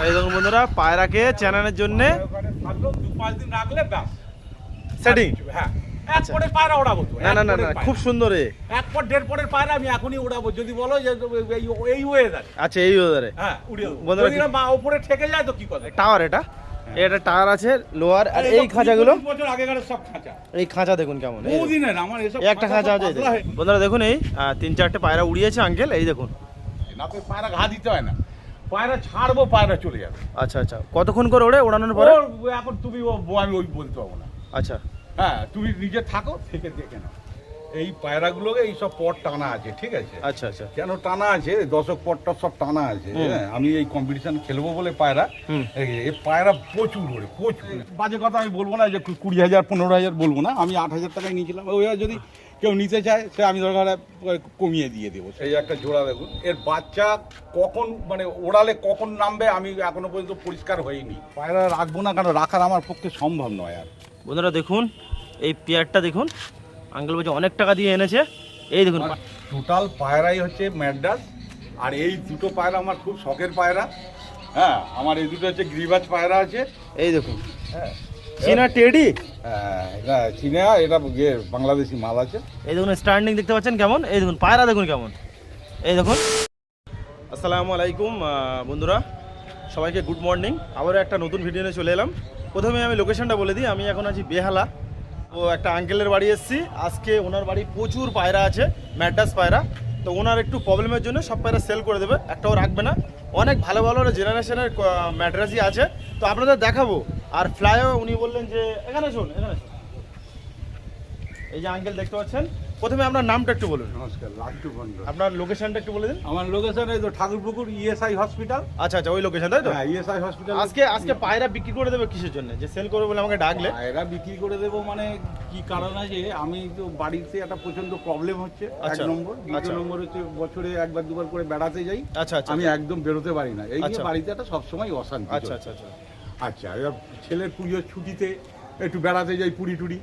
এই দেখুন বন্ধুরা, পায়রাকে চ্যানেলের জন্য 2-5 দিন রাখলে ব্যাস সেটিং। হ্যাঁ, এক পরের পায়রা ওড়াবো তো। না না না না, খুব সুন্দর। এক পর দেড় পরের পায়রা আমি এখনই ওড়াবো যদি বলো যে এই ওয়েদার। আচ্ছা, এই ওদারে হ্যাঁ, উড়িয়ে দেবো। বন্ধুরা, যদি না মা উপরে ঠেকে যায় তো কি করে? টাওয়ার এটা টাওয়ার আছে লোয়ার। আর এই খাঁচাগুলো 20 বছর আগেকার সব খাঁচা। এই খাঁচা দেখুন কেমন, বহুদিনের আমার এসব একটা খাঁচা আছে। বন্ধুরা দেখুন, এই 3-4টে পায়রা উড়িয়েছে আঙ্কেল, এই দেখুন। না তো পায়রা ঘা দিতে হয় না, পায়রা ছাড়বো পায়রা চলে যাবে। আচ্ছা আচ্ছা, কতক্ষণ করে ওড়ে ওড়ানোর পরে? এখন তুমি আমি ওই বলতে পারবো না। আচ্ছা হ্যাঁ, তুমি নিজে থাকো, থেকে দেখে নাও। এই পায়রাগুলোকে এই সব পট টানা আছে, ঠিক আছে? আচ্ছা আচ্ছা, কেন টানা আছে? দশক পটটা সব টানা আছে। হ্যাঁ, আমি এই কম্পিটিশন খেলবো বলে পায়রা, এই পায়রা প্রচুর ওড়ে, প্রচুর। বাজে কথা আমি বলবো না যে 20,000 15,000 বলবো না, আমি 8,000 টাকায় নিয়েছিলাম। ওই যদি কেউ নিতে চায় সে আমি দরকার কমিয়ে দিয়ে দেবো। এই একটা জোড়া দেখুন, এর বাচ্চা কখন মানে ওড়ালে কখন নামবে আমি এখনো পর্যন্ত পরিষ্কার হয়নি। পায়রা রাখবো না, কারণ রাখার আমার পক্ষে সম্ভব নয়। আর বন্ধুরা দেখুন, এই পেয়ারটা দেখুন, আঙ্কেল বলছে অনেক টাকা দিয়ে এনেছে। এই দেখুন, টোটাল পায়রাই হচ্ছে ম্যাড্রাস। আর এই দুটো পায়রা আমার খুব শখের পায়রা। হ্যাঁ, আমার এই দুটো হচ্ছে গ্রিবাজ পায়রা আছে। এই দেখুন, হ্যাঁ, চীনা টেডি। হ্যাঁ, এটা চীনা, এটা বাংলাদেশি মাল আছে। এই দেখুন স্ট্যান্ডিং দেখতে পাচ্ছেন কেমন, এই দেখুন পায়রা দেখুন কেমন, এই দেখুন। আসসালামু আলাইকুম বন্ধুরা, সবাইকে গুড মর্নিং। আবারও একটা নতুন ভিডিও নিয়ে চলে এলাম। প্রথমে আমি লোকেশনটা বলে দিই, আমি এখন আছি বেহালা। ও একটা আঙ্কেলের বাড়ি এসেছি আজকে। ওনার বাড়ি প্রচুর পায়রা আছে, ম্যাড্রাস পায়রা। তো ওনার একটু প্রবলেমের জন্য সব পায়রা সেল করে দেবে, একটাও রাখবে না। অনেক ভালো ভালো জেনারেশনের ম্যাড্রাসই আছে, তো আপনাদের দেখাবো। আর ফ্লাইও উনি বললেন যে এখানে শোন, এখানে শোন। এই যে আঙ্কেল দেখতে পাচ্ছেন, প্রথমে আপনার নামটা একটু বলুন। নমস্কার, লাট্টু ভন্ডার। আপনার লোকেশনটা একটু বলে দিন। আমার লোকেশন এই তো ঠাকুরপুকুর ইএসআই হসপিটাল। আচ্ছা আচ্ছা, ওই লোকেশন তাই তো? হ্যাঁ, ইএসআই হসপিটাল। আজকে পায়রা বিক্রি করে দেবে কিসের জন্য, যে সেল করবে বলে আমাকে ডাকলে? পায়রা বিক্রি করে দেবো মানে কি কারণ আছে? আমি তো বাড়িতে একটা প্রচন্ড প্রবলেম হচ্ছে, এক আচ্ছা, নম্বর। দ্বিতীয় নম্বর হচ্ছে বছরে একবার দুবার করে বেড়াতে যাই। আচ্ছা আচ্ছা, আমি একদম বেরোতে পারি না, এই নিয়ে আচ্ছা। বাড়িতে একটা সবসময় অশান্তি। আচ্ছা আচ্ছা আচ্ছা, আচ্ছা, এবার ছেলের পুজোর ছুটিতে একটু বেড়াতে যাই, পুরী টুরি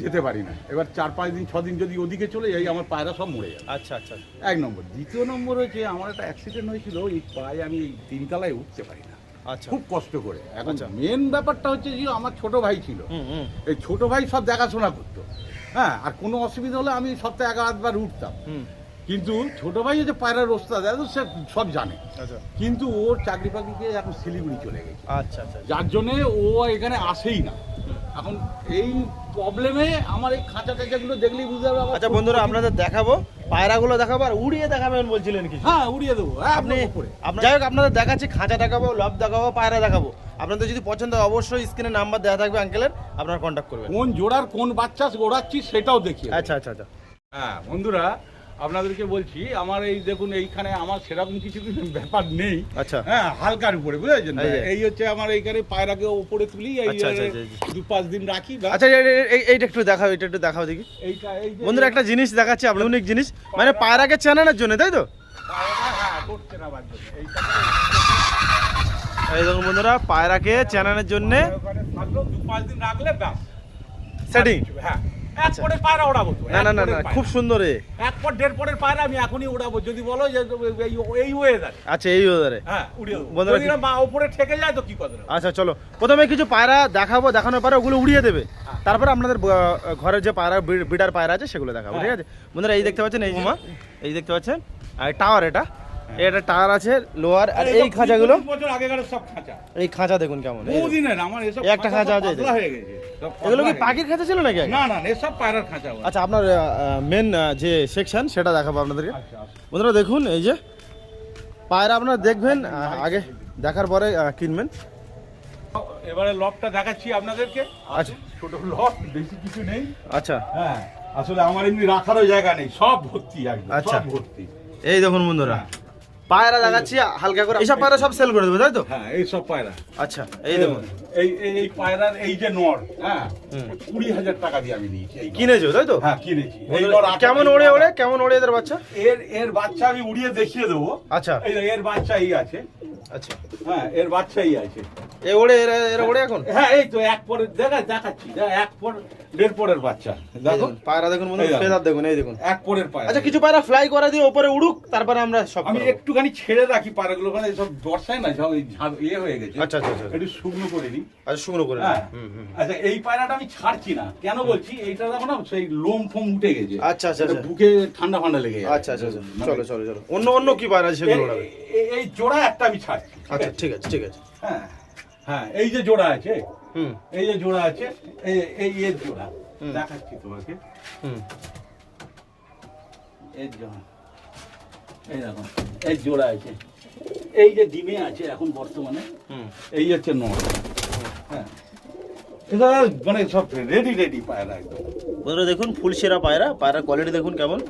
যেতে পারি না। এবার 4-5 দিন 6 দিন যদি ওদিকে চলে যাই, আমার পায়রা সব মরে যায়। আচ্ছা আচ্ছা, এক নম্বর। দ্বিতীয় নম্বর হচ্ছে আমার একটা অ্যাক্সিডেন্ট হয়েছিল, এই পায়ে আমি এই 3 তলায় উঠতে পারি না, আচ্ছা খুব কষ্ট করে। এখন আচ্ছা। মেন ব্যাপারটা হচ্ছে যে আমার ছোট ভাই ছিল, এই ছোট ভাই সব দেখাশোনা করতো। হ্যাঁ, আর কোনো অসুবিধা হলে আমি সপ্তাহে 1-8 বার উঠতাম। কিন্তু ছোট ভাই যে পায়রার ওস্তাদ, সে সব জানে। আচ্ছা, কিন্তু ওর চাকরি বাকরিকে এখন শিলিগুড়ি চলে গেছে, আচ্ছা আচ্ছা, যার জন্যে ও এখানে আসেই না। এখন এই প্রবলেমে আমার এই খাঁচা টাচাগুলো দেখলেই বুঝতে হবে। আচ্ছা বন্ধুরা, আপনাদের দেখাবো, পায়রাগুলো দেখাবো আর উড়িয়ে দেখাবেন বলছিলেন কিছু? হ্যাঁ, উড়িয়ে দেবো আপনি। যাই হোক, আপনাদের দেখাচ্ছি, খাঁচা দেখাবো, লব দেখাবো, পায়রা দেখাবো। আপনাদের যদি পছন্দ হয় অবশ্যই স্ক্রিনে নাম্বার দেওয়া থাকবে আঙ্কেলের, আপনারা কন্ট্যাক্ট করবেন। কোন জোড়ার কোন বাচ্চা ওড়াচ্ছি সেটাও দেখিয়ে। আচ্ছা আচ্ছা আচ্ছা, হ্যাঁ বন্ধুরা, আপনাদেরকে বলছি, আমার এই দেখুন এইখানে আমার সেরকম কিছু ব্যাপার নেই। আচ্ছা, হ্যাঁ, হালকার উপরে, বুঝেছেন? এই হচ্ছে আমার এইখানে পায়রাকে উপরে তুলি, এই 2-5 দিন রাখি। আচ্ছা, এইটা একটু দেখাও, এটা একটু দেখাও দেখি। এইটা এই যে বন্ধুরা একটা জিনিস দেখাচ্ছি, আপনার অনেক জিনিস, মানে পায়রাকে চেনানোর জন্য, তাই তো? হ্যাঁ, করছে না বাদ জন্য। এই দেখুন বন্ধুরা, পায়রাকে চেনানোর জন্য 2-5 দিন রাখলে ব্যাস সেটিং। হ্যাঁ, এক পরের পায়রা ওড়াবো তো। না না না না, খুব সুন্দর। এক পর দেড় পরের পায়রা আমি এখনই ওড়াবো যদি বলো যে এই ওয়েদার। আচ্ছা, এই ওদারে। হ্যাঁ, উড়িয়ে দেবো। বন্ধুরা, যদি না মা উপরে ঠেকে যায় তো কি কথা? আচ্ছা চলো, প্রথমে কিছু পায়রা দেখাবো, দেখানোর পরে ওগুলো উড়িয়ে দেবে। তারপরে আপনাদের ঘরের যে পায়রা বিডার পায়রা আছে সেগুলো দেখাবো, ঠিক আছে? বন্ধুরা এই দেখতে পাচ্ছেন, এই মা, এই দেখতে পাচ্ছেন আর টাওয়ার, এটা টাওয়ার আছে লোয়ার। আর এই খাঁচাগুলো 20 বছর আগেকার সব খাঁচা। এই খাঁচা দেখুন কেমন, বহুদিনের আমার এসব একটা খাঁচা আছে। হয়ে গেছে। এগুলো কি পাখির খাঁচা ছিল নাকি? না না, এসব পায়রার খাঁচা। আচ্ছা, আপনার মেন যে সেকশন সেটা দেখাবো আপনাদেরকে। বন্ধুরা দেখুন, এই যে পায়রা আপনারা দেখবেন, আগে দেখার পরে কিনবেন। এবারে লকটা দেখাচ্ছি আপনাদেরকে। আচ্ছা, ছোট লক, বেশি কিছু নেই। আচ্ছা, হ্যাঁ, আসলে আমার এমনি রাখারও জায়গা নেই, সব ভর্তি একদম, আচ্ছা। সব ভর্তি। এই দেখুন বন্ধুরা, পায়রা দেখাচ্ছি হালকা করে। এইসব পায়রা সব সেল করে দেবে, তাই তো? হ্যাঁ, এই সব পায়রা। আচ্ছা, এই দেখুন, এই পায়রার এই যে নর, হ্যাঁ, 20,000 টাকা দিয়ে আমি নিয়েছি। কিনেছো তাই তো? হ্যাঁ, কিনেছি। কেমন ওড়ে কেমন ওড়ে এদের বাচ্চা? এর বাচ্চা আমি উড়িয়ে দেখিয়ে দেবো। আচ্ছা, এর বাচ্চা এই আছে। আচ্ছা, হ্যাঁ, এর বাচ্চা এই আছে। এ ওড়ে এরা ওড়ে এখন? হ্যাঁ এই তো এক পরের দেখাচ্ছি, এক পর দেড় পরের বাচ্চা দেখো। পায়রা দেখুন বন্ধুরা, ফেদার দেখুন, এই দেখুন এক পরের পায়রা। আচ্ছা কিছু পায়রা ফ্লাই করে দিয়ে উপরে উড়ুক, তারপরে আমরা সব আমি একটুখানি ছেড়ে রাখি পায়রাগুলো, মানে সব বর্ষায় না সব ইয়ে হয়ে গেছে। আচ্ছা আচ্ছা আচ্ছা, একটু শুকনো করে নিই। আচ্ছা শুকনো করে হ্যাঁ। আচ্ছা এই পায়রাটা আমি ছাড়ছি না, কেন বলছি, এইটা দেখো না সেই লোম ফোম উঠে গেছে। আচ্ছা আচ্ছা আচ্ছা, বুকে ঠান্ডা ফান্ডা লেগে যাচ্ছে। আচ্ছা আচ্ছা আচ্ছা, চলো চলো চলো, অন্য কি পায়রা আছে সেগুলো ওড়াবে। এই জোড়া একটা আমি ছাড়ছি। আচ্ছা ঠিক আছে ঠিক আছে। হ্যাঁ হ্যাঁ, এই যে জোড়া আছে, হুম এই যে জোড়া আছে, এই এর জোড়া দেখাচ্ছি তোমাকে। হুম, এর জোড়া, এই দেখো এই জোড়া আছে, এই যে ডিমে আছে এখন বর্তমানে, এই হচ্ছে নর। হ্যাঁ এটা মানে সব রেডি পায়রা একদম। বন্ধুরা দেখুন ফুল সেরা পায়রা, পায়রার কোয়ালিটি দেখুন কেমন।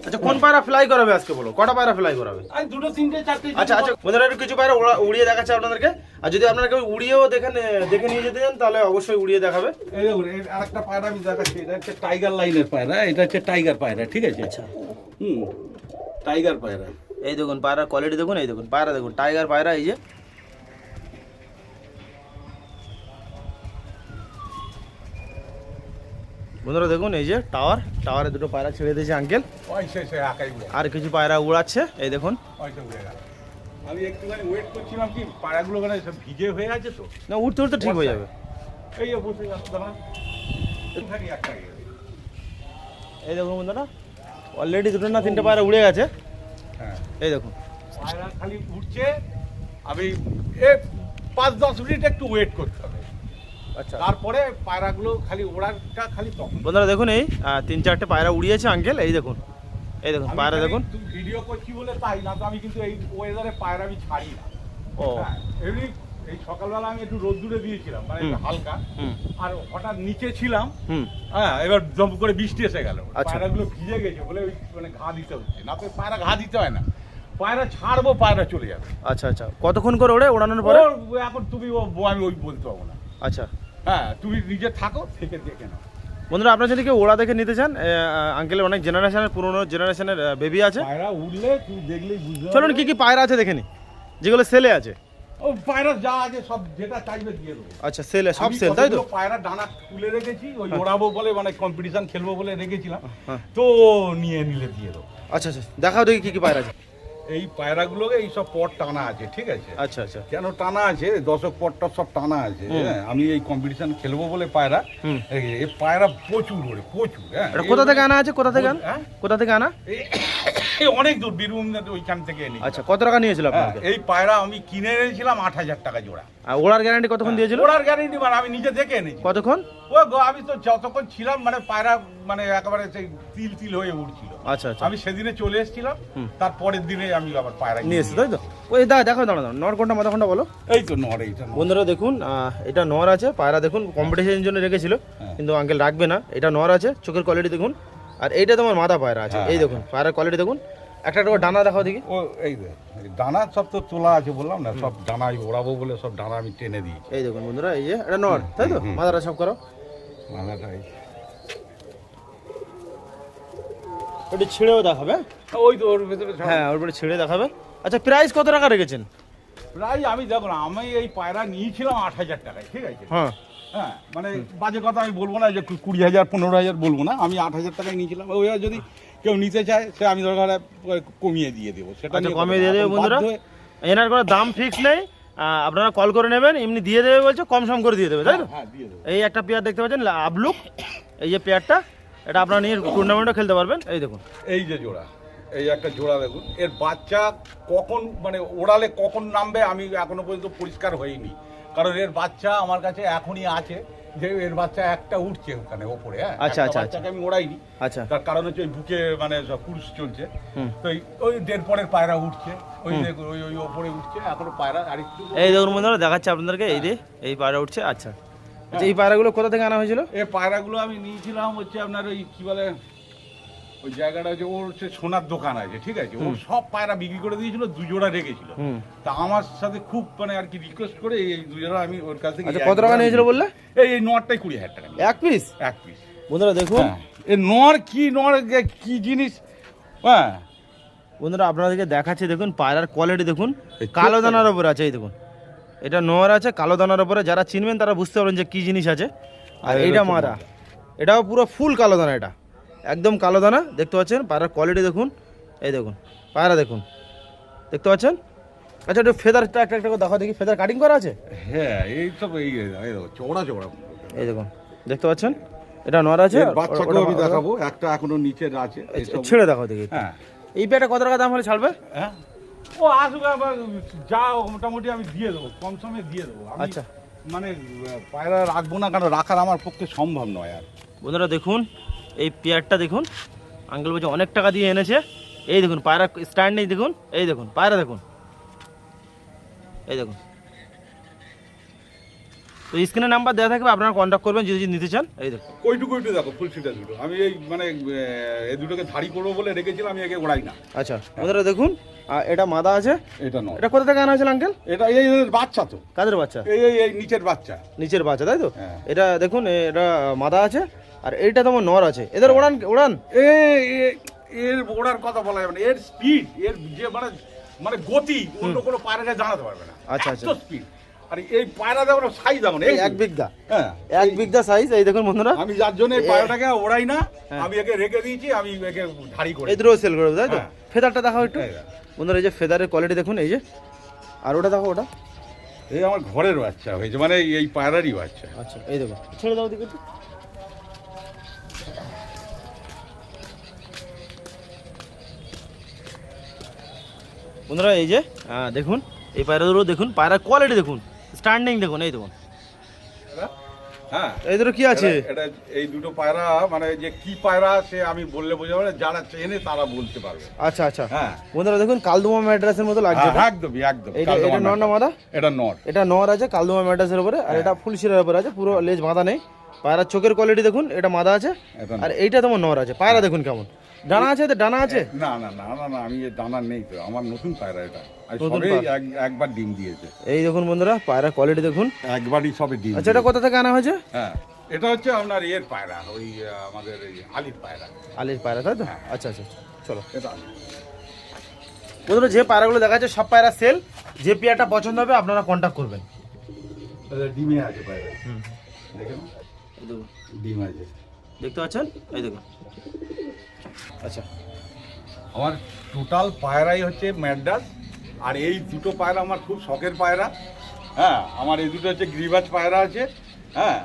আচ্ছা কোন পায়রা ফ্লাই করাবে আজকে বলো, কটা পায়রা ফ্লাই করাবে? আর দুটো তিনটে চারটে। আচ্ছা আচ্ছা বন্ধুরা, একটু কিছু পায়রা উড়িয়ে দেখাচ্ছে আপনাদেরকে, আর যদি আপনারা কেউ উড়িয়েও দেখে নিয়ে যেতে চান তাহলে অবশ্যই উড়িয়ে দেখাবে। এই দেখুন আরেকটা পায়রা আমি দেখাচ্ছি, এটা হচ্ছে টাইগার লাইনের পায়রা, এটা হচ্ছে টাইগার পায়রা, ঠিক আছে? আচ্ছা টাইগার পায়রা। এই দেখুন পায়রার কোয়ালিটি দেখুন, এই দেখুন পায়রা দেখুন, টাইগার পায়রা। এই যে বন্ধুরা দেখুন, এই যে টাওয়ারে দুটো পায়রা ছেড়ে দিয়েছে আঙ্কেল, আর কিছু পায়রা উড়াচ্ছে, এই দেখুন। আমি একটুখানি ওয়েট করছিলাম কি পায়রাগুলো মানে সব ভিজে হয়ে আছে তো, না উঠতে উঠতে ঠিক হয়ে যাবে। এই যে বসে যাচ্ছে দাঁড়া, এই দেখুন বন্ধুরা, অলরেডি দুটো না তিনটে পায়রা উড়ে গেছে। হ্যাঁ এই দেখুন পায়রা খালি উঠছে, আমি 5-10 মিনিট একটু ওয়েট করতে হবে, আচ্ছা তারপরে পায়রাগুলো খালি ওড়াটা খালি তখন। বন্ধুরা দেখুন, এই 3-4টে পায়রা উড়িয়েছে আঙ্কেল, এই দেখুন পায়রা দেখুন। তুমি ভিডিও করছি বলে তাই না তো, আমি কিন্তু এই ওয়েদারে পায়রা আমি ছাড়ি না। ও এমনি এই সকালবেলা আমি একটু রোদ্দুরে দিয়েছিলাম, মানে একটু হালকা, আর হঠাৎ নিচে ছিলাম, হ্যাঁ এবার জম করে বৃষ্টি এসে গেল, পায়রাগুলো ভিজে গেছে বলে ওই মানে ঘা দিতে হচ্ছে, না তো পায়রা ঘা দিতে হয় না, পায়রা ছাড়বো পায়রা চলে যাবে। আচ্ছা আচ্ছা, কতক্ষণ করে ওড়ে ওড়ানোর পরে? এখন তুমি আমি ওই বলতে পারবো না। আচ্ছা হ্যাঁ তুমি নিজে থাকো, থেকে দেখে নাও। বন্ধুরা আপনারা যদি কেউ ওড়া দেখে নিতে চান, আঙ্কেলের অনেক জেনারেশনের, পুরোনো জেনারেশনের বেবি আছে। পায়রা উঠলে তুমি দেখলেই বুঝতে চলুন কি কি পায়রা আছে দেখে নি, যেগুলো সেলে আছে। ও পায়রা যা আছে সব যেটা চাইবে দিয়ে দেবো। আচ্ছা সেলে, সব সেল তাই তো? পায়রা ডানা তুলে রেখেছি, ওই ওড়াবো বলে মানে কম্পিটিশন খেলবো বলে রেখেছিলাম, তো নিয়ে নিলে দিয়ে দেবো। আচ্ছা আচ্ছা দেখাও দেখি কি কি পায়রা আছে। এই পায়রাগুলোকে এই সব পট টানা আছে, ঠিক আছে? আচ্ছা আচ্ছা, কেন টানা আছে, দশক পটটা সব টানা আছে। হ্যাঁ আমি এই কম্পিটিশন খেলবো বলে পায়রা, এই পায়রা প্রচুর ওরে প্রচুর। হ্যাঁ এটা কোথা থেকে আনা আছে, কোথা থেকে আনা? কোথা থেকে আনা? এই অনেক দূর, বীরভূম ওইখান থেকে এনে। আচ্ছা কত টাকা নিয়েছিল আপনাকে? এই পায়রা আমি কিনে এনেছিলাম 8,000 টাকা জোড়া। আর ওড়ার গ্যারান্টি কতক্ষণ দিয়েছিল? ওড়ার গ্যারান্টি মানে আমি নিজে দেখে এনেছি। কতক্ষণ? আমি তো যতক্ষণ ছিলাম মানে পায়রা মানে একেবারে সেই তিল হয়ে উঠছিল। আচ্ছা আচ্ছা, আমি সেদিনে চলে এসেছিলাম, তারপরের দিনে আমি আবার পায়রা নিয়ে এসেছি তাই তো? ওই দেখো দাঁড়া নর কোনটা মাথা কোনটা বলো। এই তো নর, এইটা বন্ধুরা দেখুন, এটা নর আছে পায়রা দেখুন, কম্পিটিশনের জন্য রেখেছিল কিন্তু আঙ্কেল রাখবে না। এটা নর আছে, চোখের কোয়ালিটি দেখুন, আর এইটা তোমার মাথা পায়রা আছে। এই দেখুন পায়রার কোয়ালিটি দেখুন, একটা ডানা দেখাও দেখি। ও এই ডানা সব তো তোলা আছে, বললাম না সব ডানা ওড়াবো বলে সব ডানা আমি টেনে দিয়েছি। এই দেখুন বন্ধুরা, এই যে এটা নর তাই তো? মাথাটা সব করো, মাথাটা ওটা ছিঁড়েও দেখাবে। ওই তো ওর ভেতরে হ্যাঁ ওর উপরে ছিঁড়ে দেখাবে। আচ্ছা প্রাইস কত টাকা রেখেছেন? প্রায় আমি দেখো না, আমি এই পায়রা নিয়েছিলাম 8,000 টাকায়, ঠিক আছে? হ্যাঁ হ্যাঁ মানে বাজে কথা আমি বলবো না, যে 20,000 15,000 বলবো না, আমি 8,000 টাকায় নিয়েছিলাম। ওই যদি কেউ নিতে চায় সে আমি দরকার কমিয়ে দিয়ে দেবো, সেটা আচ্ছা কমিয়ে দিয়ে দেবে বন্ধুরা, এনার কোনো দাম ফিক্স নেই, আপনারা কল করে নেবেন, এমনি দিয়ে দেবে বলছে, কম সম করে দিয়ে দেবে তাই তো? হ্যাঁ দিয়ে দেবো। এই একটা পেয়ার দেখতে পাচ্ছেন আবলুক, এই যে পেয়ারটা, এটা আপনারা নিয়ে টুর্নামেন্টও খেলতে পারবেন। এই দেখুন এই যে জোড়া, এই একটা জোড়া দেখুন, এর বাচ্চা কখন মানে ওড়ালে কখন নামবে আমি এখনো পর্যন্ত পরিষ্কার হয়নি, কারণ এর বাচ্চা আমার কাছে এখনই আছে, যে এর বাচ্চা একটা উঠছে ওখানে ওপরে। হ্যাঁ আচ্ছা আচ্ছা, বাচ্চাকে আমি ওড়াইনি। আচ্ছা তার কারণ হচ্ছে ওই বুকে মানে কুরুশ চলছে, তো ওই দেড় পরের পায়রা উঠছে, ওই ওই ওপরে উঠছে এখনো পায়রা আরেকটু। এই দেখুন বন্ধুরা দেখাচ্ছে আপনাদেরকে, এই যে এই পায়রা উঠছে। আচ্ছা আচ্ছা, এই পায়রাগুলো কোথা থেকে আনা হয়েছিল? এই পায়রাগুলো আমি নিয়েছিলাম হচ্ছে আপনার ওই কি বলে ওই জায়গাটা, যে ওর হচ্ছে সোনার দোকান আছে, ঠিক আছে? ও সব পায়রা বিক্রি করে দিয়েছিল, 2 জোড়া রেখেছিল। তা আমার সাথে খুব মানে আর কি রিকোয়েস্ট করে এই 2 জোড়া আমি ওর কাছ থেকে। আচ্ছা কত টাকা নিয়েছিল বললে? এই নরটাই 20,000 টাকা এক পিস। বন্ধুরা দেখুন এই নর কি জিনিস। হ্যাঁ বন্ধুরা আপনাদেরকে দেখাচ্ছি, দেখুন পায়রার কোয়ালিটি দেখুন, কালো দানার উপর আছে। এই দেখুন এটা নোয়ার আছে কালো দানার উপরে, যারা চিনবেন তারা বুঝতে পারবেন যে কী জিনিস আছে। আর এইটা মাদা, এটাও পুরো ফুল কালো দানা, এটা একদম কালো দানা। দেখতে পাচ্ছেন পায়রার কোয়ালিটি দেখুন, এই দেখুন পায়রা দেখুন, দেখতে পাচ্ছেন। আচ্ছা একটু ফেদারটা একটা একটা করে দেখা দেখি, ফেদার কাটিং করা আছে? হ্যাঁ এই সব এই চওড়া চওড়া, এই দেখুন দেখতে পাচ্ছেন, এটা নর আছে। বাচ্চাকে আমি দেখাবো, একটা এখনো নিচে আছে, ছেড়ে দেখো দেখি। হ্যাঁ এই পেয়ারটা কত টাকা দাম হলে ছাড়বে? হ্যাঁ ও আসুক, আবার যা মোটামুটি আমি দিয়ে দেবো, কম সময়ে দিয়ে দেবো। আচ্ছা মানে পায়রা রাখবো না, কারণ রাখার আমার পক্ষে সম্ভব নয়। আর বন্ধুরা দেখুন এই পেয়ারটা দেখুন, আঙ্কেল বলছে অনেক টাকা দিয়ে এনেছে। এই দেখুন পায়রা স্ট্যান্ড নেই, দেখুন এই দেখুন পায়রা দেখুন, এই দেখুন। তো স্ক্রিনে নাম্বার দেওয়া থাকবে, আপনারা কন্ট্যাক্ট করবেন যদি নিতে চান। এই দেখুন কইটু দেখো ফুল সিটা দুটো, আমি এই মানে এই দুটোকে ধাড়ি করবো বলে রেখেছিলাম, আমি একে ওড়াই না। আচ্ছা বন্ধুরা দেখুন, এটা মাদা আছে, এটা নয়। এটা কোথা থেকে আনা হয়েছিল আঙ্কেল? এটা এই বাচ্চা তো। কাদের বাচ্চা? এই নিচের বাচ্চা, নিচের বাচ্চা, তাই তো? হ্যাঁ। এটা দেখুন এটা মাদা আছে, আর এইটা তোমার নর আছে। এদের উড়ান উড়ান এর ওড়ার কথা বলা যাবে না, এর স্পিড, এর যে মানে গতি অন্য কোনো পায়রাকে জানাতে পারবে না। আচ্ছা আচ্ছা স্পিড। আর এই পায়রা দেখো সাইজ যেমন এই এক বিঘা, হ্যাঁ এক বিঘা সাইজ। এই দেখুন বন্ধুরা, আমি যার জন্য এই পায়রাটাকে ওড়াই না, আমি একে রেখে দিয়েছি, আমি একে ধাড়ি করে এদেরও সেল করে দেবো, তাই তো? হ্যাঁ। ফেদারটা দেখাও একটু বন্ধুরা, এই যে ফেদারের কোয়ালিটি দেখুন, এই যে। আর ওটা দেখো, ওটা এই আমার ঘরের বাচ্চা হয়েছে, মানে এই পায়রারই বাচ্চা। আচ্ছা এই দেখো, ছেড়ে দাও দিকে একটু। বন্ধুরা এই যে দেখুন এই পায়রাগুলো দেখুন, পায়রার কোয়ালিটি দেখুন, স্ট্যান্ডিং দেখুন, এই দেখুন। হ্যাঁ এই দুটো কি আছে? এটা এই দুটো পায়রা মানে যে কি পায়রা সে আমি বললে বোঝাবো না, যারা চেনে তারা বলতে পারবে। আচ্ছা আচ্ছা হ্যাঁ বন্ধুরা দেখুন, কালদুমা ম্যাড্রাসের মতো লাগছে। একদমই একদম। এটা নর না মাদা? এটা নর। এটা নর আছে কালদুমা ম্যাড্রাসের উপরে, আর এটা ফুল শিরার উপরে আছে, পুরো লেজ বাঁধা নেই। পায়রার চোখের কোয়ালিটি দেখুন, এটা মাদা আছে, আর এইটা তোমার নর আছে। পায়রা দেখুন কেমন, ডানা আছে? এতে ডানা আছে? না না না না না, আমি এই দানা নেই তো, আমার নতুন পায়রা এটা, একবার ডিম দিয়েছে। এই দেখুন বন্ধুরা পায়রার কোয়ালিটি দেখুন, একবারই সবে ডিম। আচ্ছা এটা কোথা থেকে আনা হয়েছে? হ্যাঁ এটা হচ্ছে আপনার এর পায়রা, ওই আমাদের এই আলির পায়রা। আলির পায়রা, তাই তো? আচ্ছা আচ্ছা চলো। এটা বন্ধুরা যে পায়রাগুলো দেখা যাচ্ছে সব পায়রা সেল, যে পেয়ারটা পছন্দ হবে আপনারা কন্ট্যাক্ট করবেন। ডিমে আছে পায়রা, দেখেন ডিম আছে, দেখতে পাচ্ছেন, এই দেখুন। আচ্ছা আমার টোটাল পায়রাই হচ্ছে ম্যাড্রাস, আর এই দুটো পায়রা আমার খুব শখের পায়রা। হ্যাঁ আমার এই দুটো হচ্ছে গিরিবাজ পায়রা আছে। হ্যাঁ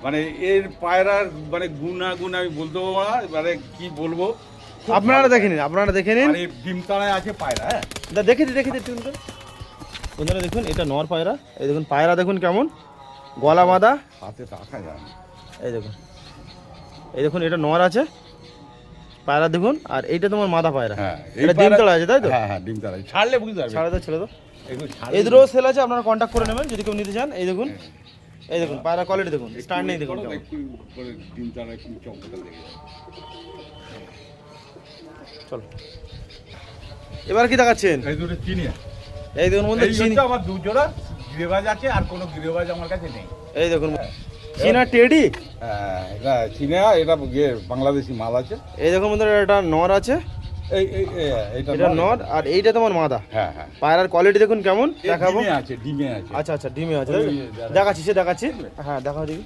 মানে এর পায়রার মানে গুণাগুণ আমি বলতে পারবো না, এবারে কি বলবো, আপনারা দেখে নিন, আপনারা দেখে নিন। আর এই ডিমতানায় আছে পায়রা। হ্যাঁ দেখে দিন বন্ধুরা দেখুন, এটা নর পায়রা। এই দেখুন পায়রা দেখুন কেমন, গলা বাঁধা, হাতে রাখা যায় না। এই দেখুন, এই দেখুন এটা নর আছে পায়রা দেখুন, আর এইটা তোমার মাদা পায়রা। হ্যাঁ এটা ডিম তোলা আছে, তাই তো? হ্যাঁ হ্যাঁ ডিমতানা ছাড়লে বুঝতে পারবে। ছেড়ে দাও। এই দুটো সেল আছে, আপনারা কন্ট্যাক্ট করে নেবেন যদি কেউ নিতে চান। এই দেখুন, এই দেখুন পায়রা কোয়ালিটি দেখুন, স্ট্যান্ডিং দেখুন কেমন। ডিমতানা একটু চমকটা দেখে চলো এবার কি দেখাচ্ছেন? এই দুটো চিনি। এই দেখুন বন্ধু, চিনি আমার দু জোড়া গিরিবাজ আছে, আর কোনো গিরিবাজ আমার কাছে নেই। এই দেখুন চীনা টেডি, হ্যাঁ এটা চীনা, এটা বাংলাদেশি মাল আছে। এই দেখুন বন্ধুরা এটা নর আছে, এটা নর, আর এইটা তোমার মাদা। হ্যাঁ হ্যাঁ পায়রার কোয়ালিটি দেখুন কেমন, দেখাবো। ডিমে আছে। আচ্ছা আচ্ছা ডিমে আছে, দেখাচ্ছি। হ্যাঁ দেখাও দেখি।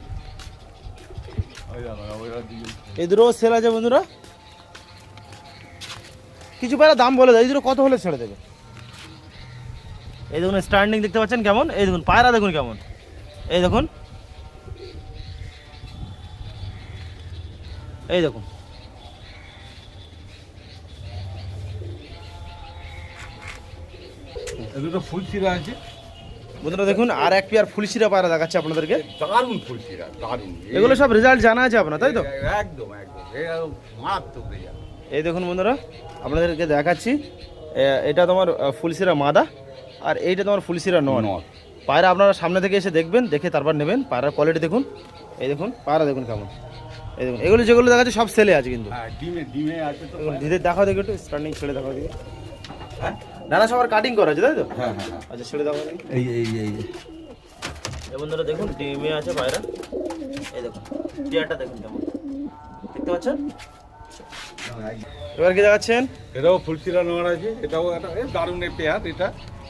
এই দুটো সেল আছে বন্ধুরা, কিছু পায়রা দাম বলে দেয়, এই দুটো কত হলে ছেড়ে দেবে। এই দেখুন স্ট্যান্ডিং দেখতে পাচ্ছেন কেমন, এই দেখুন পায়রা দেখুন কেমন, এই দেখুন, এই দেখুন। দুটো ফুলশিরা আছে বন্ধুরা দেখুন, আর এক পেয়ার ফুলশিরা পায়রা দেখাচ্ছে আপনাদেরকে। দারুণ ফুলশিরা, দারুণ। এগুলো সব রেজাল্ট জানা আছে আপনার, তাই তো? একদম মারাত্মক রেজাল্ট। এই দেখুন বন্ধুরা আপনাদেরকে দেখাচ্ছি, এটা তোমার ফুলশিরা মাদা, আর এইটা তোমার ফুলশিরা নর। পায়রা আপনারা সামনে থেকে এসে দেখবেন, দেখে তারপর নেবেন। পায়রার কোয়ালিটি দেখুন, এই দেখুন পায়রা দেখুন কেমন, এই দেখুন। এগুলো যেগুলো দেখাচ্ছে সব সেলে আছে কিন্তু। হ্যাঁ ডিমে আছে তো। দিদি দেখাও দেখি একটু, স্ট্যান্ডিং ছেড়ে দেখাও দেখি। হ্যাঁ ডানা সবার কাটিং করা আছে, তাই তো? হ্যাঁ হ্যাঁ আচ্ছা ছেড়ে দেখাও দেখি। এই বন্ধুরা দেখুন ডিমে আছে পায়রা, এই দেখুন টিয়ারটা দেখুন কেমন, দেখতে পাচ্ছেন? এবার কি দেখাচ্ছেন? এটাও ফুলসিরা নেওয়ার আছে, এটাও একটা দারুণ পেয়ার। এটা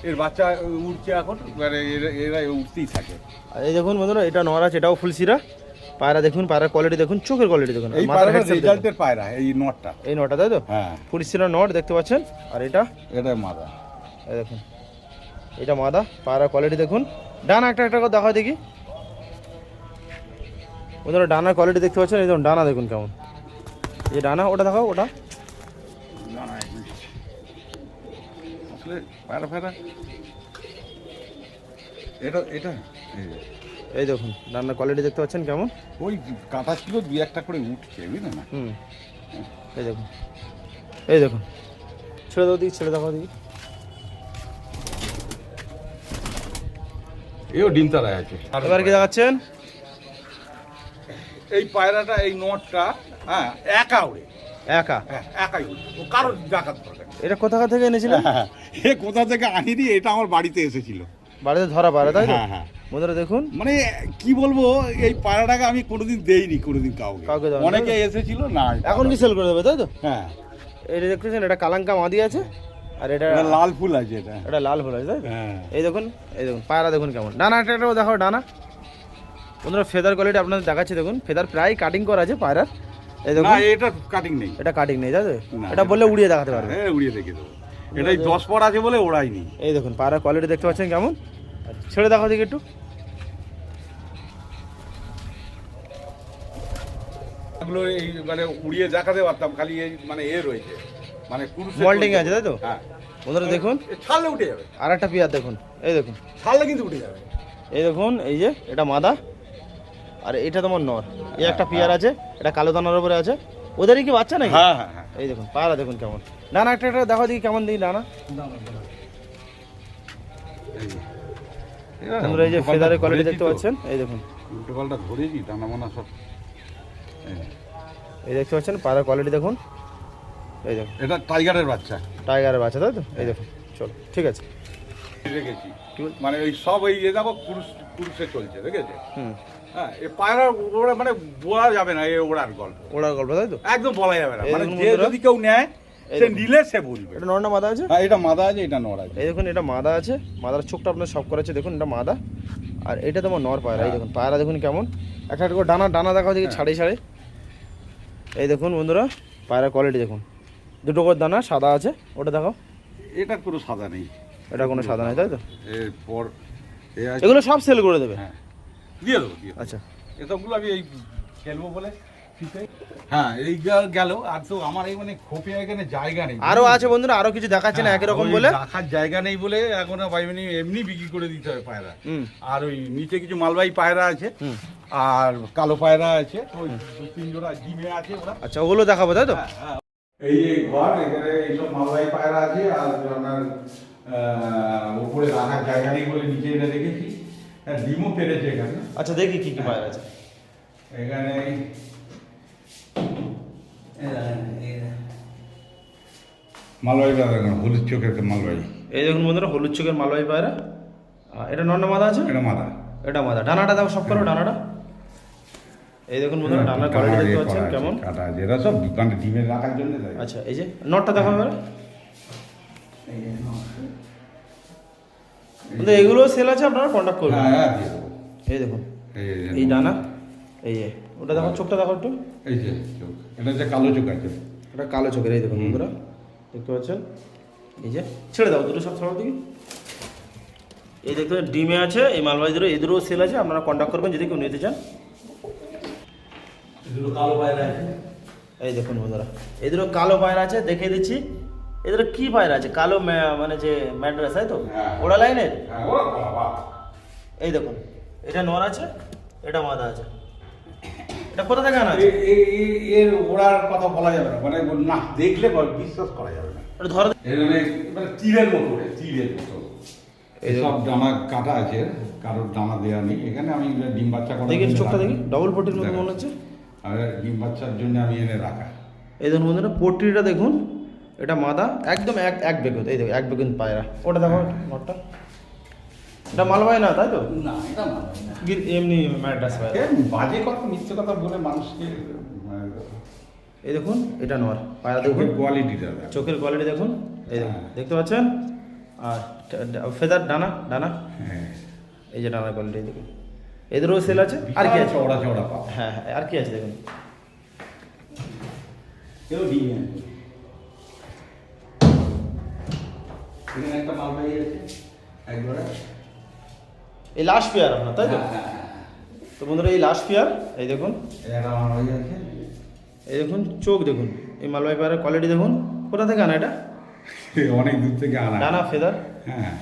এর বাচ্চা উঠছে এখন, এবারে এরা উঠতেই থাকে। আর এই দেখুন বন্ধুরা, এটা নর আছে, এটাও ফুলসিরা। পায়রা দেখুন, পায়রার কোয়ালিটি দেখুন, চোখের কোয়ালিটি দেখুন। এই পায়রাটা রেজাল্টের পায়রা, এই নটটা, এই নটা তাই তো? হ্যাঁ, ফুলসিরা নট দেখতে পাচ্ছেন। আর এটা মাদা, এই দেখুন, এটা মাদা। পায়রার কোয়ালিটি দেখুন। ডানা একটা একটা করে দেখাও দেখি বন্ধুরা, ডানার কোয়ালিটি দেখতে পাচ্ছেন। এই দেখুন ডানা দেখুন কেমন, এই ডানা, ওটা দেখাও, ওটা আসলে পায়রা ফায়রা এটা এটা এই দেখুন ডানার কোয়ালিটি দেখতে পাচ্ছেন কেমন। ওই কাঁটা ছিল, দুই একটা করে উঠছে, বুঝলেন না? এই দেখুন, এই দেখুন, ছেড়ে দাও দিকে, ছেড়ে দেখাও দিকে। এও ডিম তারায় আছে। এবার কি দেখাচ্ছেন? এই পায়রাটা, এই নটটা, হ্যাঁ, একা উড়ে, একা একাই উড়ে, ও কারোর ডাকাত দরকার নেই। এটা কোথা থেকে এনেছিলেন? এ কোথা থেকে আনিনি, এটা আমার বাড়িতে এসেছিল, বাড়িতে ধরা পায়রা তাই তো? হ্যাঁ হ্যাঁ। বন্ধুরা দেখুন, মানে কি বলবো, এই পায়রাটাকে আমি কোনোদিন দেইনি, কোনোদিন কাউকে, দেওয়া অনেকে এসেছিল না। এখন কি সেল করে দেবে তাই তো? হ্যাঁ, এটা দেখতেছেন, এটা কালাঙ্কা মাদি আছে, আর এটা এটা লাল ফুল আছে, এটা লাল ফুল আছে তাই তো? হ্যাঁ। এই দেখুন, এই দেখুন পায়রা দেখুন কেমন। ডানা একটা একটা দেখাও, ডানা। বন্ধুরা ফেদার কোয়ালিটি আপনাদের দেখাচ্ছি, দেখুন ফেদার প্রায় কাটিং করা আছে পায়রার। এই দেখুন, না, এটা কাটিং নেই, এটা কাটিং নেই তাই তো? না, এটা বললে উড়িয়ে দেখাতে পারবে। হ্যাঁ, উড়িয়ে দেখে দেবো। এটাই 10 পর আছে বলে ওড়াইনি। এই দেখুন পায়রার কোয়ালিটি দেখতে পাচ্ছেন কেমন। ছেড়ে দেখাও দিকে একটু। এগুলো এই মানে উড়িয়ে দেখাতে পারতাম, খালি এই মানে রয়েছে, মানে পুরুষের মল্টিং আছে তাই তো? হ্যাঁ। বন্ধুরা দেখুন, ছাড়লে উঠে যাবে, আর একটা পিয়ার দেখুন, এই দেখুন, ছাড়লে কিন্তু উঠে যাবে। এই দেখুন, এই যে এটা মাদা, আর এটা তোমার নর। এই একটা পিয়ার আছে, এটা কালো দানার উপরে আছে। ওদেরই কি বাচ্চা নাকি? হ্যাঁ হ্যাঁ হ্যাঁ। এই দেখুন পায়রা দেখুন কেমন। ডানা একটা একটা দেখো দেখি কেমন দিই ডানা। বন্ধুরা এই যে ফেদারের কোয়ালিটি দেখতে পাচ্ছেন, এই দেখুন উল্টো পাল্টা ধরেছি, টানা মানা সব। এই দেখতে পাচ্ছেন পায়রার কোয়ালিটি দেখুন, এই দেখুন এটা টাইগারের বাচ্চা টাইগারের বাচ্চা তাই তো? এই দেখুন, চলো ঠিক আছে। রেখেছি, মানে ওই সব ওই দেখো পুরুষে চলছে, দেখেছে? হুম, হ্যাঁ, এই পায়রা ওরা মানে বলা যাবে না, এই ওড়ার গল্প, ওড়ার গল্প তাই তো? একদম বলা যাবে না। এই মানে দেখুন যে বন্ধুরা, যদি কেউ নেয়, সে নিলে সে বলবে। এটা নর না মাদা আছে? হ্যাঁ, এটা মাদা আছে, এটা নর আছে। এই দেখুন এটা মাদা আছে, মাদার চোখটা আপনার সব করেছে দেখুন, এটা মাদা। আর এটা তোমার নর পায়রা। এই দেখুন পায়রা দেখুন কেমন। একটা একটা করে ডানা, ডানা দেখাও দেখি ছাড়ে ছাড়ে। এই দেখুন বন্ধুরা পায়রার কোয়ালিটি দেখুন, দুটো করে দানা সাদা আছে, ওটা দেখাও। এটা কোনো সাদা নেই, এটা কোনো সাদা নেই তাই তো? এরপর আছে, এগুলো সব সেল করে দেবে? হ্যাঁ, দিয়ে দেবো, দিয়ে দেবো। আচ্ছা, এসবগুলো আমি এই খেলবো বলে ফিতে। হ্যাঁ, এই গেল। আর তো আমার এই মানে খোপে এখানে জায়গা নেই, আরো আছে বন্ধুরা, আরো কিছু দেখাচ্ছে না একই রকম ওই বলে। রাখার জায়গা নেই বলে এখন ভাই এমনি বিক্রি করে দিতে হবে পায়রা। হুম, আর ওই নিচে কিছু মালবাহী পায়রা আছে, হুম, আর কালো পায়রা আছে, ওই 2-3 জোড়া ডিমে আছে ওরা। আচ্ছা ওগুলো দেখাবো তাই তো? এই যে ঘর, এখানে এইসব মালবাহী পায়রা আছে। আর আপনার উপরে রাখার জায়গা নেই বলে নিচে এটা রেখেছি। হ্যাঁ, ডিমও পেরেছে এখানে। আচ্ছা দেখি কি কি পায়রা আছে এখানে মালবাহী পায়রা, হলুদ চোখের একটা মালবাহী। এই দেখুন বন্ধুরা হলুদ চোখের মালবাহী পায়রা। এটা নর না মাদা আছে? এটা মাদা, এটা মাদা। ডানাটা দেখো সব করো, ডানাটা। এই দেখুন বন্ধুরা ডানার কোয়ালিটি দেখতে পাচ্ছেন কেমন। কাটা আছে, এরা সব দোকানে ডিমে রাখার জন্য দেয়। আচ্ছা এই যে নটটা দেখাও এবারে। বন্ধু এগুলো সেল আছে, আপনারা কন্ট্যাক্ট করবেন। হ্যাঁ, হ্যাঁ, দিয়ে দেবো। এই দেখুন এই যে এই ডানা, এই যে ওটা দেখো, চোখটা দেখো একটু। এই যে চোখ, এটা যে কালো চোখ আছে। এটা কালো চোখের। এই দেখুন বন্ধুরা দেখতে পাচ্ছেন, এই যে ছেড়ে দাও দুটো সব ছাড়াও দিকে। এই দেখতে পাচ্ছেন ডিমে আছে, এই মালবাহীদেরও এদেরও সেল আছে, আপনারা কন্ট্যাক্ট করবেন যদি কেউ নিতে চান। এগুলো কালো পায়রা আছে। এই দেখুন বন্ধুরা এদেরও কালো পায়রা আছে, দেখিয়ে দিচ্ছি। এদের কি পায়রা আছে? কালো মানে যে ম্যাড্রাস তাই তো? হ্যাঁ। ওড়া লাইনের। হ্যাঁ, ওরা বাবা। এই দেখুন এটা নর আছে, এটা মাদা আছে। এটা কোথা থেকে আনা আছে? এর ওড়ার কথা বলা যাবে না, মানে না দেখলে বিশ্বাস করা যাবে না। এটা ধরো এর মানে তীরের মতো, তীরের মতো। এই সব ডানা কাটা আছে, কারোর ডানা দেওয়া নেই। এখানে আমি ডিম বাচ্চা করার দেখি জন্য চোখটা রাখা। দেখি, ডবল পটির মতো মনে হচ্ছে। আর ডিম বাচ্চার জন্য আমি এনে রাখা। এই দেখুন বন্ধুরা পট্টিটা দেখুন, এটা মাদা একদম এক বেগুন। এই দেখো এক বেগুন পায়রা। ওটা দেখো নটটা, এটা মালবাহী না তাই তো? না, এটা না, এমনি ম্যাড্রাস পায়রা। বাজে কথা, মিথ্যে কথা বলে মানুষকে এই দেখুন এটা নর, পায়রা দেখুন কোয়ালিটিটা চোখের কোয়ালিটি দেখুন, এই দেখুন দেখতে পাচ্ছেন। আর ফেদার ডানা ডানা, হ্যাঁ এই যে ডানার কোয়ালিটি দেখুন, এদেরও সেল আছে। আর কি আছে? চওড়া চওড়া পা। হ্যাঁ হ্যাঁ, আর কি আছে দেখুন, কেউ দিয়ে এখানে একটা মালবাহী আছে একবারে। এই লাস্ট পেয়ার আপনার, তাই তো? তো বন্ধুরা এই লাস্ট পেয়ার, এই দেখুন একটা মালবাহী আছে। এই দেখুন চোখ দেখুন, এই মালবাহী পেয়ারের কোয়ালিটি দেখুন। কোথা থেকে আনা এটা? অনেক দূর থেকে আনা। ডানা ফেদার, হ্যাঁ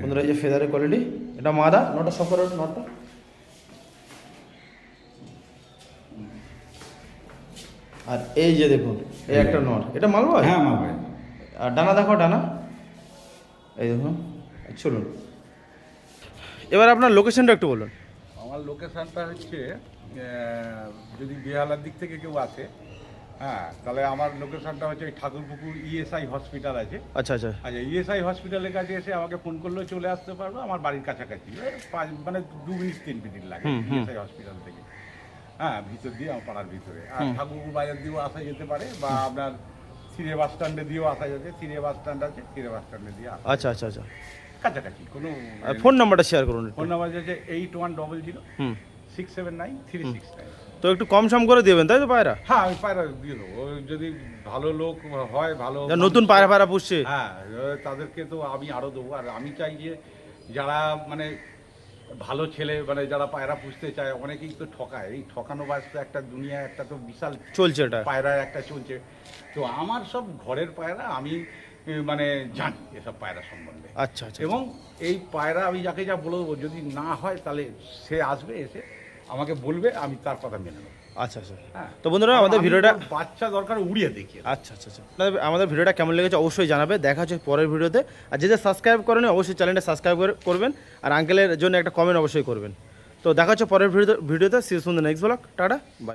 বন্ধুরা এই যে ফেদারের কোয়ালিটি। এটা মাদা, নটা সব করে নটটা। আর এই যে দেখুন এই একটা নট, এটা মালবাহী। হ্যাঁ মালবাহী। আর ডানা দেখো ডানা, এই দেখুন। চলুন এবার আপনার লোকেশনটা একটু বলুন। আমার লোকেশনটা হচ্ছে যদি বেহালার দিক থেকে কেউ আসে, হ্যাঁ তাহলে আমার লোকেশনটা হচ্ছে ওই ঠাকুরপুকুর ইএসআই হসপিটাল আছে। আচ্ছা আচ্ছা, আচ্ছা ইএসআই হসপিটালের কাছে এসে আমাকে ফোন করলেও চলে আসতে পারবো, আমার বাড়ির কাছাকাছি মানে 2 মিনিট 3 মিনিট লাগে ইএসআই হসপিটাল থেকে। হ্যাঁ ভিতর দিয়ে আমার পাড়ার ভিতরে। আর ঠাকুরপুকুর বাজার দিয়েও আসা যেতে পারে, বা আপনার সিরে বাস স্ট্যান্ডে দিয়েও আসা যাবে। সিরে বাস স্ট্যান্ড আছে, সিরে বাস স্ট্যান্ডে দিয়ে আসা আচ্ছা আচ্ছা আচ্ছা। কাছাকাছি। কোনো ফোন নাম্বারটা শেয়ার করুন একটু। ফোন নাম্বার হচ্ছে 8100 হুম 679 369। তো একটু কম সম করে দেবেন, তাই তো পায়রা? হ্যাঁ আমি পায়রা দিয়ে দেবো। ও যদি ভালো লোক হয়, ভালো যারা নতুন পায়রা পায়রা পুষছে, হ্যাঁ তাদেরকে তো আমি আরও দেবো। আর আমি চাই যে যারা মানে ভালো ছেলে, মানে যারা পায়রা পুষতে চায়, অনেকেই তো ঠকায়। এই ঠকানো বাস তো একটা দুনিয়া, একটা তো বিশাল চলছে এটা। পায়রা একটা চলছে। তো আমার সব ঘরের পায়রা, আমি মানে জানি এসব পায়রা সম্বন্ধে। আচ্ছা আচ্ছা। এবং এই পায়রা আমি যাকে যা বলবো, যদি না হয় তাহলে সে আসবে, এসে আমাকে বলবে, আমি তার কথা মেনে নেবো। আচ্ছা আচ্ছা। হ্যাঁ তো বন্ধুরা আমাদের আমি ভিডিওটা, ওর বাচ্চা দরকার উড়িয়ে দেখি। আচ্ছা আচ্ছা আচ্ছা, আমাদের ভিডিওটা কেমন লেগেছে অবশ্যই জানাবে। দেখা হচ্ছে পরের ভিডিওতে। আর যে সাবস্ক্রাইব করেন অবশ্যই চ্যানেলটা সাবস্ক্রাইব করবেন, আর আঙ্কেলের জন্য একটা কমেন্ট অবশ্যই করবেন। তো দেখা হচ্ছে পরের ভিডিওতে। See you soon the next blog. Tata by.